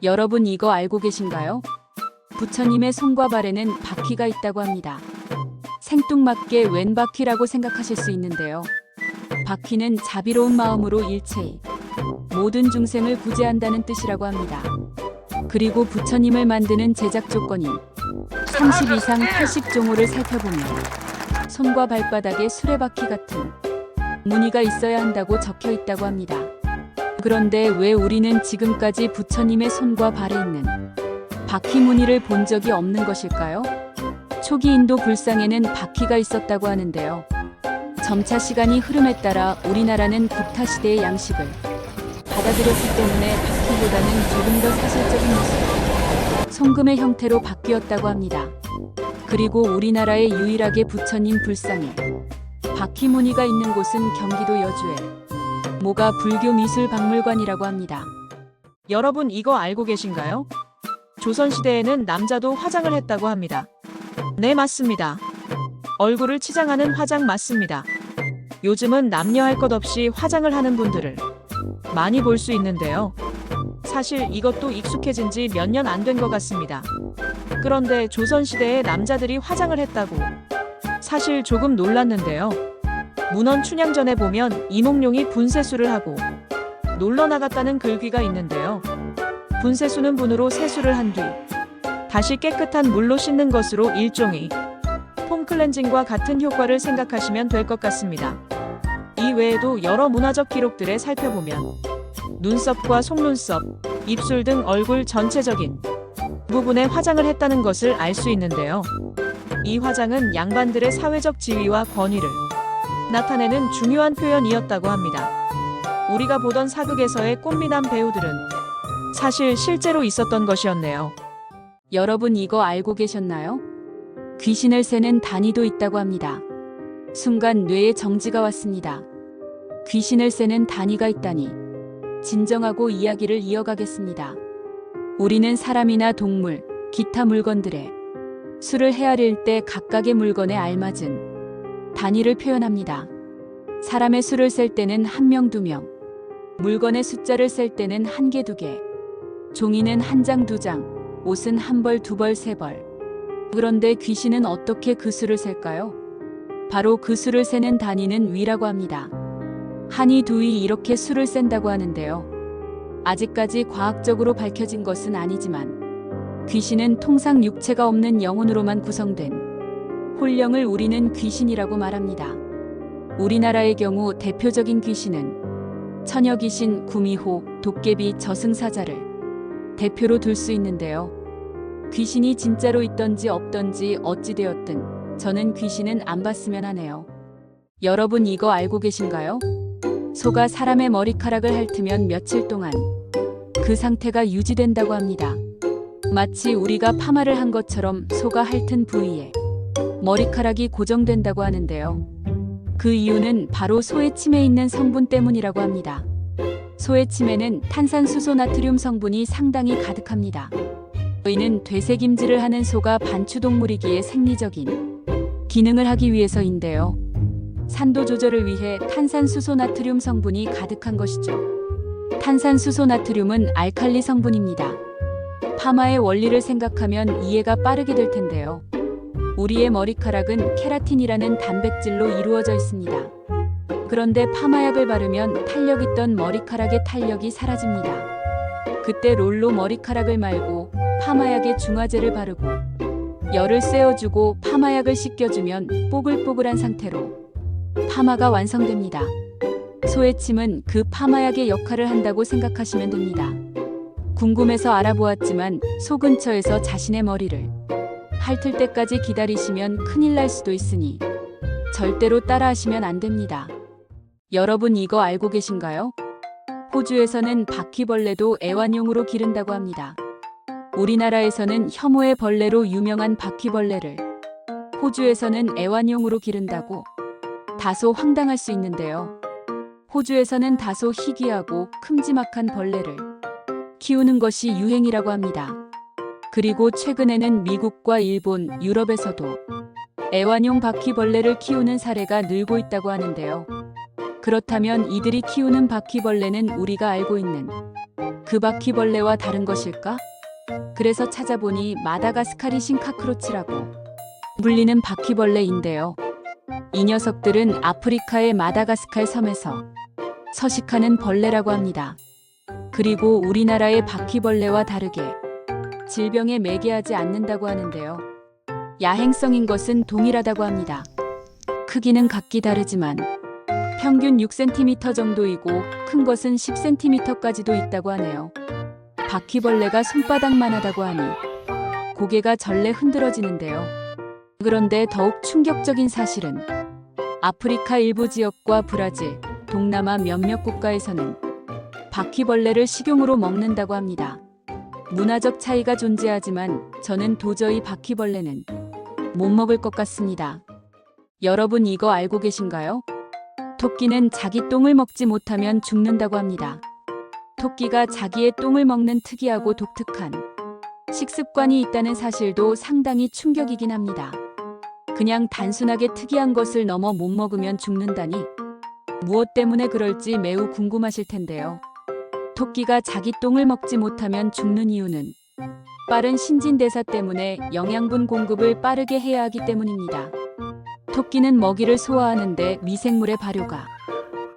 여러분 이거 알고 계신가요? 부처님의 손과 발에는 바퀴가 있다고 합니다. 생뚱맞게 웬 바퀴라고 생각하실 수 있는데요. 바퀴는 자비로운 마음으로 일체의 모든 중생을 구제한다는 뜻이라고 합니다. 그리고 부처님을 만드는 제작 조건인 30 이상 80종호를 살펴보면 손과 발바닥에 수레바퀴 같은 무늬가 있어야 한다고 적혀 있다고 합니다. 그런데 왜 우리는 지금까지 부처님의 손과 발에 있는 바퀴 무늬를 본 적이 없는 것일까요? 초기 인도 불상에는 바퀴가 있었다고 하는데요. 점차 시간이 흐름에 따라 우리나라는 국타 시대의 양식을 받아들였기 때문에 바퀴보다는 조금 더 사실적인 모습, 송금의 형태로 바뀌었다고 합니다. 그리고 우리나라에 유일하게 부처님 불상에 바퀴 무늬가 있는 곳은 경기도 여주의 모가 불교미술박물관이라고 합니다. 여러분 이거 알고 계신가요? 조선시대에는 남자도 화장을 했다고 합니다. 네, 맞습니다. 얼굴을 치장하는 화장 맞습니다. 요즘은 남녀 할 것 없이 화장을 하는 분들을 많이 볼 수 있는데요. 사실 이것도 익숙해진 지 몇 년 안 된 것 같습니다. 그런데 조선시대에 남자들이 화장을 했다고 사실 조금 놀랐는데요. 문헌 춘향전에 보면 이몽룡이 분세수를 하고 놀러 나갔다는 글귀가 있는데요. 분세수는 분으로 세수를 한 뒤 다시 깨끗한 물로 씻는 것으로 일종의 폼클렌징과 같은 효과를 생각하시면 될 것 같습니다. 이 외에도 여러 문화적 기록들에 살펴보면 눈썹과 속눈썹, 입술 등 얼굴 전체적인 부분에 화장을 했다는 것을 알 수 있는데요. 이 화장은 양반들의 사회적 지위와 권위를 나타내는 중요한 표현이었다고 합니다. 우리가 보던 사극에서의 꽃미남 배우들은 사실 실제로 있었던 것이었네요. 여러분 이거 알고 계셨나요? 귀신을 세는 단위도 있다고 합니다. 순간 뇌에 정지가 왔습니다. 귀신을 세는 단위가 있다니. 진정하고 이야기를 이어가겠습니다. 우리는 사람이나 동물, 기타 물건들의 수를 헤아릴 때 각각의 물건에 알맞은 단위를 표현합니다. 사람의 수를 셀 때는 1명, 2명, 물건의 숫자를 셀 때는 1개, 2개, 종이는 1장, 2장, 옷은 1벌, 2벌, 3벌. 그런데 귀신은 어떻게 그 수를 셀까요? 바로 그 수를 세는 단위는 위라고 합니다. 한이, 두이 이렇게 수를 센다고 하는데요. 아직까지 과학적으로 밝혀진 것은 아니지만 귀신은 통상 육체가 없는 영혼으로만 구성된 홀령을 우리는 귀신이라고 말합니다. 우리나라의 경우 대표적인 귀신은 처녀귀신, 구미호, 도깨비, 저승사자를 대표로 둘 수 있는데요. 귀신이 진짜로 있던지 없던지 어찌되었든 저는 귀신은 안 봤으면 하네요. 여러분 이거 알고 계신가요? 소가 사람의 머리카락을 핥으면 며칠 동안 그 상태가 유지된다고 합니다. 마치 우리가 파마를 한 것처럼 소가 핥은 부위에 머리카락이 고정된다고 하는데요. 그 이유는 바로 소의 침에 있는 성분 때문이라고 합니다. 소의 침에는 탄산수소 나트륨 성분이 상당히 가득합니다. 이는 되새김질을 하는 소가 반추동물이기에 생리적인 기능을 하기 위해서인데요. 산도 조절을 위해 탄산수소 나트륨 성분이 가득한 것이죠. 탄산수소 나트륨은 알칼리 성분입니다. 파마의 원리를 생각하면 이해가 빠르게 될 텐데요. 우리의 머리카락은 케라틴이라는 단백질로 이루어져 있습니다. 그런데 파마약을 바르면 탄력 있던 머리카락의 탄력이 사라집니다. 그때 롤로 머리카락을 말고 파마약에 중화제를 바르고 열을 쐬어주고 파마약을 씻겨주면 뽀글뽀글한 상태로 파마가 완성됩니다. 소의 침은 그 파마약의 역할을 한다고 생각하시면 됩니다. 궁금해서 알아보았지만 소 근처에서 자신의 머리를 핥을 때까지 기다리시면 큰일 날 수도 있으니 절대로 따라하시면 안 됩니다. 여러분 이거 알고 계신가요? 호주에서는 바퀴벌레도 애완용으로 기른다고 합니다. 우리나라에서는 혐오의 벌레로 유명한 바퀴벌레를 호주에서는 애완용으로 기른다고 다소 황당할 수 있는데요. 호주에서는 다소 희귀하고 큼지막한 벌레를 키우는 것이 유행이라고 합니다. 그리고 최근에는 미국과 일본, 유럽에서도 애완용 바퀴벌레를 키우는 사례가 늘고 있다고 하는데요. 그렇다면 이들이 키우는 바퀴벌레는 우리가 알고 있는 그 바퀴벌레와 다른 것일까? 그래서 찾아보니 마다가스카리 싱카크로치라고 불리는 바퀴벌레인데요. 이 녀석들은 아프리카의 마다가스칼 섬에서 서식하는 벌레라고 합니다. 그리고 우리나라의 바퀴벌레와 다르게 질병에 매개하지 않는다고 하는데요. 야행성인 것은 동일하다고 합니다. 크기는 각기 다르지만 평균 6cm 정도이고 큰 것은 10cm까지도 있다고 하네요. 바퀴벌레가 손바닥만 하다고 하니 고개가 절레 흔들어지는데요. 그런데 더욱 충격적인 사실은 아프리카 일부 지역과 브라질, 동남아 몇몇 국가에서는 바퀴벌레를 식용으로 먹는다고 합니다. 문화적 차이가 존재하지만 저는 도저히 바퀴벌레는 못 먹을 것 같습니다. 여러분 이거 알고 계신가요? 토끼는 자기 똥을 먹지 못하면 죽는다고 합니다. 토끼가 자기의 똥을 먹는 특이하고 독특한 식습관이 있다는 사실도 상당히 충격이긴 합니다. 그냥 단순하게 특이한 것을 넘어 못 먹으면 죽는다니 무엇 때문에 그럴지 매우 궁금하실 텐데요. 토끼가 자기 똥을 먹지 못하면 죽는 이유는 빠른 신진대사 때문에 영양분 공급을 빠르게 해야 하기 때문입니다. 토끼는 먹이를 소화하는데 미생물의 발효가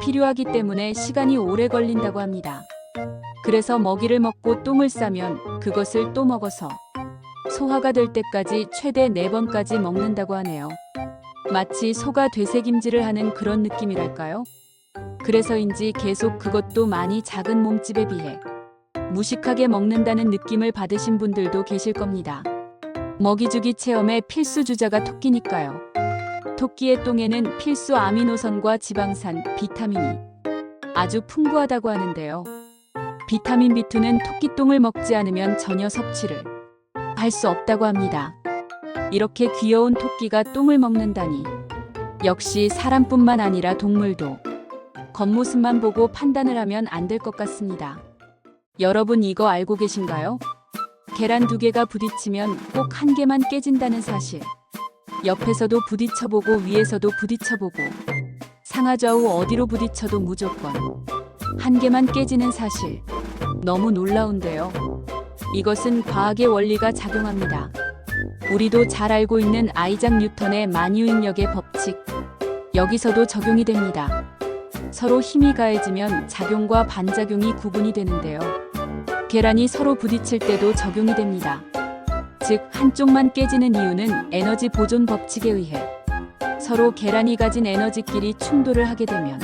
필요하기 때문에 시간이 오래 걸린다고 합니다. 그래서 먹이를 먹고 똥을 싸면 그것을 또 먹어서 소화가 될 때까지 최대 4번까지 먹는다고 하네요. 마치 소가 되새김질을 하는 그런 느낌이랄까요? 그래서인지 계속 그것도 많이 작은 몸집에 비해 무식하게 먹는다는 느낌을 받으신 분들도 계실 겁니다. 먹이주기 체험의 필수 주자가 토끼니까요. 토끼의 똥에는 필수 아미노산과 지방산, 비타민이 아주 풍부하다고 하는데요. 비타민 B2는 토끼 똥을 먹지 않으면 전혀 섭취를 할 수 없다고 합니다. 이렇게 귀여운 토끼가 똥을 먹는다니 역시 사람뿐만 아니라 동물도 겉모습만 보고 판단을 하면 안 될 것 같습니다. 여러분 이거 알고 계신가요? 계란 2개가 부딪히면 꼭 1개만 깨진다는 사실. 옆에서도 부딪혀보고 위에서도 부딪혀보고 상하좌우 어디로 부딪혀도 무조건 1개만 깨지는 사실. 너무 놀라운데요. 이것은 과학의 원리가 작용합니다. 우리도 잘 알고 있는 아이작 뉴턴의 만유인력의 법칙. 여기서도 적용이 됩니다. 서로 힘이 가해지면 작용과 반작용이 구분이 되는데요. 계란이 서로 부딪힐 때도 적용이 됩니다. 즉 한쪽만 깨지는 이유는 에너지 보존 법칙에 의해 서로 계란이 가진 에너지끼리 충돌을 하게 되면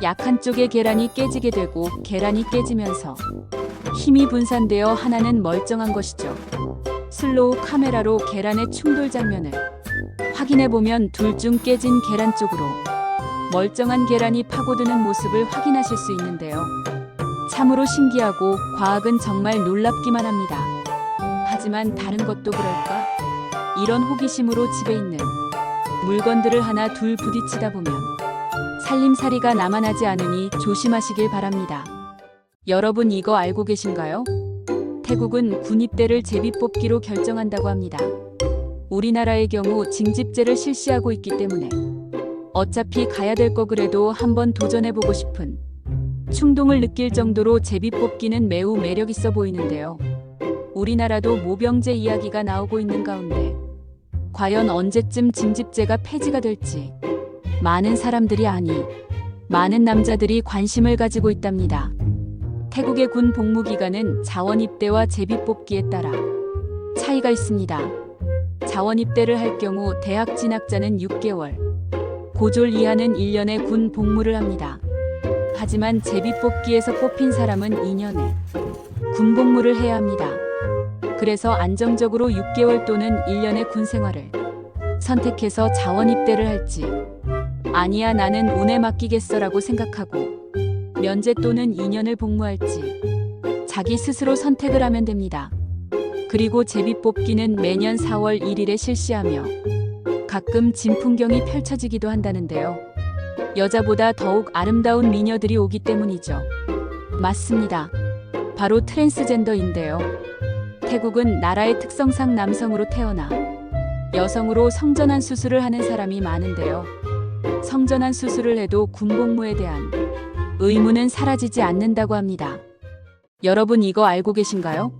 약한 쪽의 계란이 깨지게 되고 계란이 깨지면서 힘이 분산되어 하나는 멀쩡한 것이죠. 슬로우 카메라로 계란의 충돌 장면을 확인해보면 둘 중 깨진 계란 쪽으로 멀쩡한 계란이 파고드는 모습을 확인하실 수 있는데요. 참으로 신기하고 과학은 정말 놀랍기만 합니다. 하지만 다른 것도 그럴까? 이런 호기심으로 집에 있는 물건들을 하나 둘 부딪히다 보면 살림살이가 남아나지 않으니 조심하시길 바랍니다. 여러분 이거 알고 계신가요? 태국은 군입대를 제비뽑기로 결정한다고 합니다. 우리나라의 경우 징집제를 실시하고 있기 때문에 어차피 가야 될 거 그래도 한번 도전해보고 싶은 충동을 느낄 정도로 제비뽑기는 매우 매력있어 보이는데요. 우리나라도 모병제 이야기가 나오고 있는 가운데 과연 언제쯤 징집제가 폐지가 될지 많은 사람들이 아니 많은 남자들이 관심을 가지고 있답니다. 태국의 군 복무 기간은 자원 입대와 제비 뽑기에 따라 차이가 있습니다. 자원 입대를 할 경우 대학 진학자는 6개월, 고졸 이하는 1년의 군 복무를 합니다. 하지만 제비 뽑기에서 뽑힌 사람은 2년의 군 복무를 해야 합니다. 그래서 안정적으로 6개월 또는 1년의 군 생활을 선택해서 자원 입대를 할지 아니야 나는 운에 맡기겠어라고 생각하고 면제 또는 2년을 복무할지 자기 스스로 선택을 하면 됩니다. 그리고 제비 뽑기는 매년 4월 1일에 실시하며 가끔 진풍경이 펼쳐지기도 한다는데요. 여자보다 더욱 아름다운 미녀들이 오기 때문이죠. 맞습니다. 바로 트랜스젠더인데요. 태국은 나라의 특성상 남성으로 태어나 여성으로 성전환 수술을 하는 사람이 많은데요. 성전환 수술을 해도 군복무에 대한 의무는 사라지지 않는다고 합니다. 여러분 이거 알고 계신가요?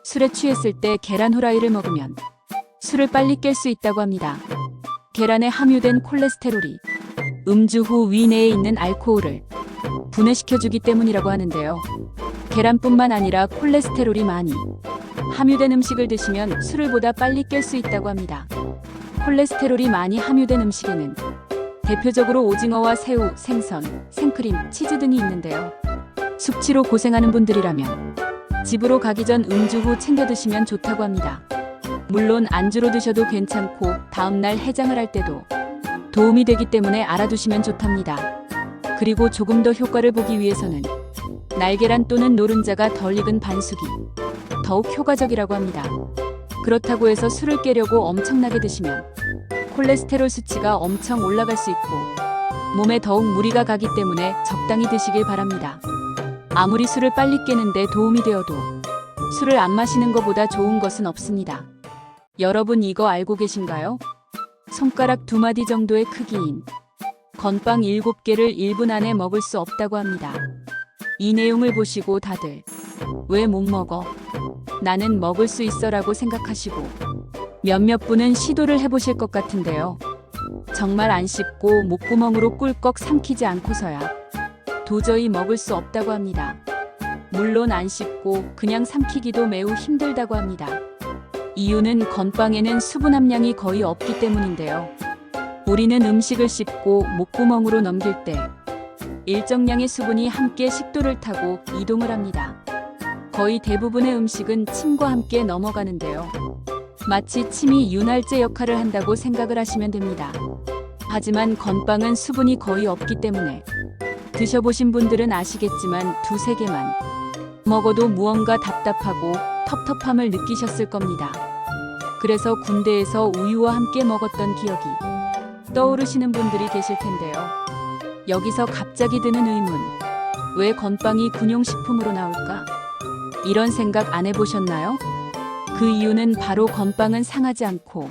술에 취했을 때 계란 후라이를 먹으면 술을 빨리 깰 수 있다고 합니다. 계란에 함유된 콜레스테롤이 음주 후 위내에 있는 알코올을 분해시켜주기 때문이라고 하는데요. 계란뿐만 아니라 콜레스테롤이 많이 함유된 음식을 드시면 술을 보다 빨리 깰 수 있다고 합니다. 콜레스테롤이 많이 함유된 음식에는 대표적으로 오징어와 새우, 생선, 생크림, 치즈 등이 있는데요. 숙취로 고생하는 분들이라면 집으로 가기 전 음주 후 챙겨 드시면 좋다고 합니다. 물론 안주로 드셔도 괜찮고 다음날 해장을 할 때도 도움이 되기 때문에 알아두시면 좋답니다. 그리고 조금 더 효과를 보기 위해서는 날계란 또는 노른자가 덜 익은 반숙이 더욱 효과적이라고 합니다. 그렇다고 해서 술을 깨려고 엄청나게 드시면 콜레스테롤 수치가 엄청 올라갈 수 있고 몸에 더욱 무리가 가기 때문에 적당히 드시길 바랍니다. 아무리 술을 빨리 깨는데 도움이 되어도 술을 안 마시는 것보다 좋은 것은 없습니다. 여러분 이거 알고 계신가요? 손가락 2마디 정도의 크기인 건빵 7개를 1분 안에 먹을 수 없다고 합니다. 이 내용을 보시고 다들 왜 못 먹어? 나는 먹을 수 있어 라고 생각하시고 몇몇 분은 시도를 해보실 것 같은데요. 정말 안 씹고 목구멍으로 꿀꺽 삼키지 않고서야 도저히 먹을 수 없다고 합니다. 물론 안 씹고 그냥 삼키기도 매우 힘들다고 합니다. 이유는 건빵에는 수분 함량이 거의 없기 때문인데요. 우리는 음식을 씹고 목구멍으로 넘길 때 일정량의 수분이 함께 식도를 타고 이동을 합니다. 거의 대부분의 음식은 침과 함께 넘어가는데요. 마치 침이 윤활제 역할을 한다고 생각을 하시면 됩니다. 하지만 건빵은 수분이 거의 없기 때문에 드셔보신 분들은 아시겠지만 2-3개만 먹어도 무언가 답답하고 텁텁함을 느끼셨을 겁니다. 그래서 군대에서 우유와 함께 먹었던 기억이 떠오르시는 분들이 계실 텐데요. 여기서 갑자기 드는 의문, 왜 건빵이 군용식품으로 나올까? 이런 생각 안 해보셨나요? 그 이유는 바로 건빵은 상하지 않고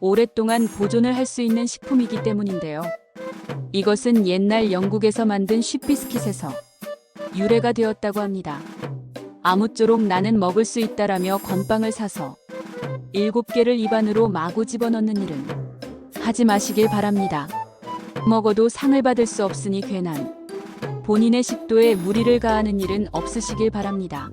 오랫동안 보존을 할 수 있는 식품이기 때문인데요. 이것은 옛날 영국에서 만든 쉽비스킷에서 유래가 되었다고 합니다. 아무쪼록 나는 먹을 수 있다라며 건빵을 사서 7개를 입안으로 마구 집어넣는 일은 하지 마시길 바랍니다. 먹어도 상을 받을 수 없으니 괜한 본인의 식도에 무리를 가하는 일은 없으시길 바랍니다.